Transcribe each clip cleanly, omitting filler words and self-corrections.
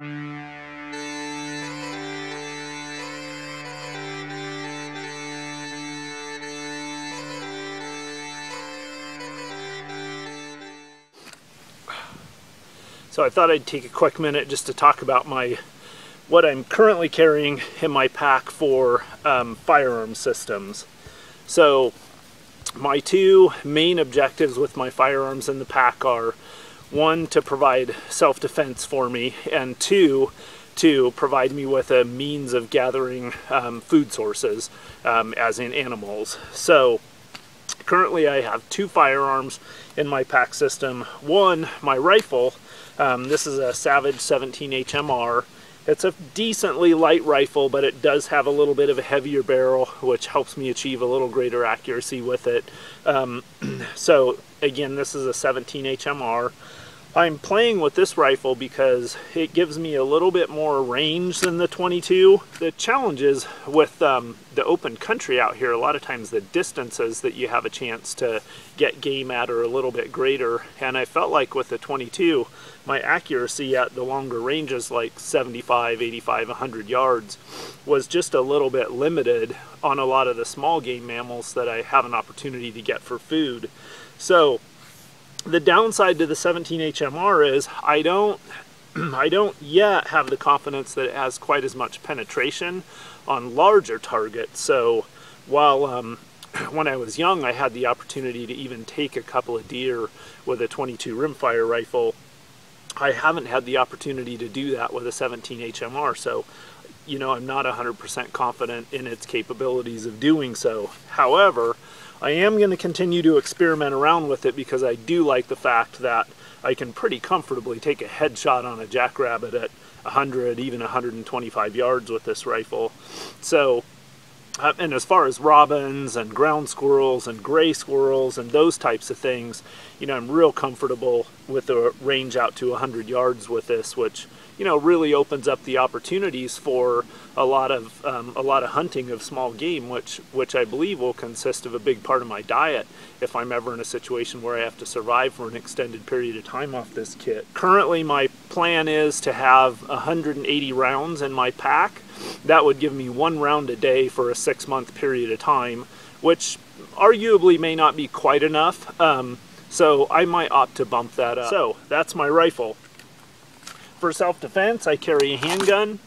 So I thought I'd take a quick minute just to talk about what I'm currently carrying in my pack for firearm systems. So my two main objectives with my firearms in the pack are, one, to provide self-defense for me, and two, to provide me with a means of gathering food sources, as in animals. So currently I have two firearms in my pack system. One, my rifle. This is a Savage 17 HMR. It's a decently light rifle, but it does have a little bit of a heavier barrel, which helps me achieve a little greater accuracy with it. So again, this is a 17 HMR. I'm playing with this rifle because it gives me a little bit more range than the 22. The challenge is with the open country out here, a lot of times the distances that you have a chance to get game at are a little bit greater, and I felt like with the 22, my accuracy at the longer ranges like 75, 85, 100 yards was just a little bit limited on a lot of the small game mammals that I have an opportunity to get for food. So the downside to the 17 HMR is I don't yet have the confidence that it has quite as much penetration on larger targets. So while when I was young I had the opportunity to even take a couple of deer with a 22 rimfire rifle, I haven't had the opportunity to do that with a 17 HMR. So, you know, I'm not 100% confident in its capabilities of doing so. However, I am going to continue to experiment around with it because I do like the fact that I can pretty comfortably take a headshot on a jackrabbit at 100, even 125 yards with this rifle. So, and as far as robins and ground squirrels and gray squirrels and those types of things, you know, I'm real comfortable with the range out to 100 yards with this, which, you know, really opens up the opportunities for a lot of hunting of small game, which I believe will consist of a big part of my diet if I'm ever in a situation where I have to survive for an extended period of time off this kit. Currently, my plan is to have 180 rounds in my pack. That would give me 1 round a day for a 6-month period of time, which arguably may not be quite enough. So I might opt to bump that up. So that's my rifle. For self-defense, I carry a handgun.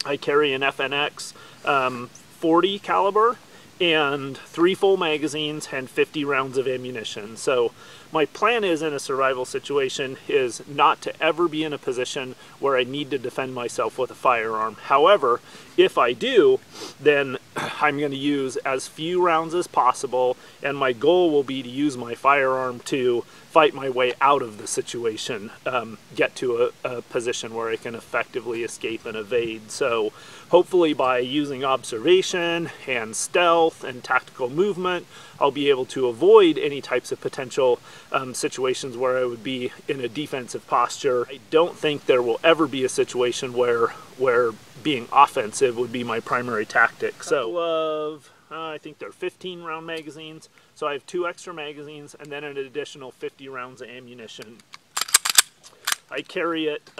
I carry an FNX 40 caliber and 3 full magazines and 50 rounds of ammunition. So my plan is, in a survival situation, is not to ever be in a position where I need to defend myself with a firearm. However, if I do, then I'm going to use as few rounds as possible, and my goal will be to use my firearm to fight my way out of the situation, get to a position where I can effectively escape and evade. So hopefully by using observation and stealth and tactical movement, I'll be able to avoid any types of potential situations where I would be in a defensive posture. I don't think there will ever be a situation where being offensive would be my primary tactic. So I think they're 15 round magazines. So I have 2 extra magazines and then an additional 50 rounds of ammunition. I carry it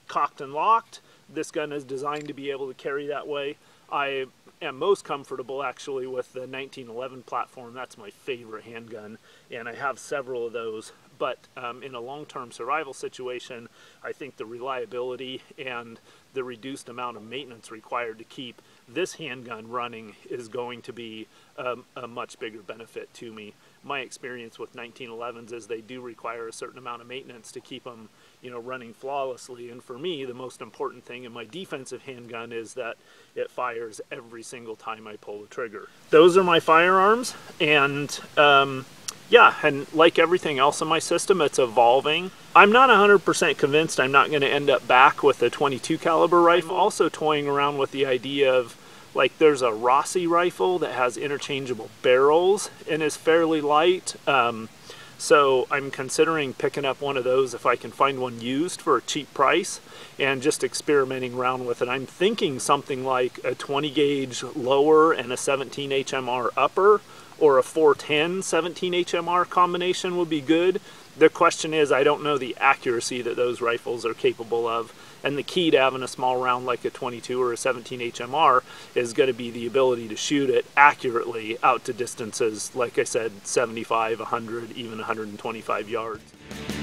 cocked and locked. This gun is designed to be able to carry that way. I am most comfortable actually with the 1911 platform. That's my favorite handgun, and I have several of those. But in a long-term survival situation, I think the reliability and the reduced amount of maintenance required to keep this handgun running is going to be a much bigger benefit to me. My experience with 1911s is they do require a certain amount of maintenance to keep them, you know, running flawlessly. And for me, the most important thing in my defensive handgun is that it fires every single time I pull the trigger. Those are my firearms, and yeah, and like everything else in my system, it's evolving. I'm not 100% convinced I'm not going to end up back with a 22 caliber rifle. I'm also toying around with the idea of, like, there's a Rossi rifle that has interchangeable barrels and is fairly light. So I'm considering picking up one of those if I can find one used for a cheap price and just experimenting around with it. I'm thinking something like a 20 gauge lower and a 17 HMR upper, or a 410 17 HMR combination would be good. The question is, I don't know the accuracy that those rifles are capable of, And the key to having a small round like a 22 or a 17 HMR is going to be the ability to shoot it accurately out to distances, like I said, 75, 100, even 125 yards.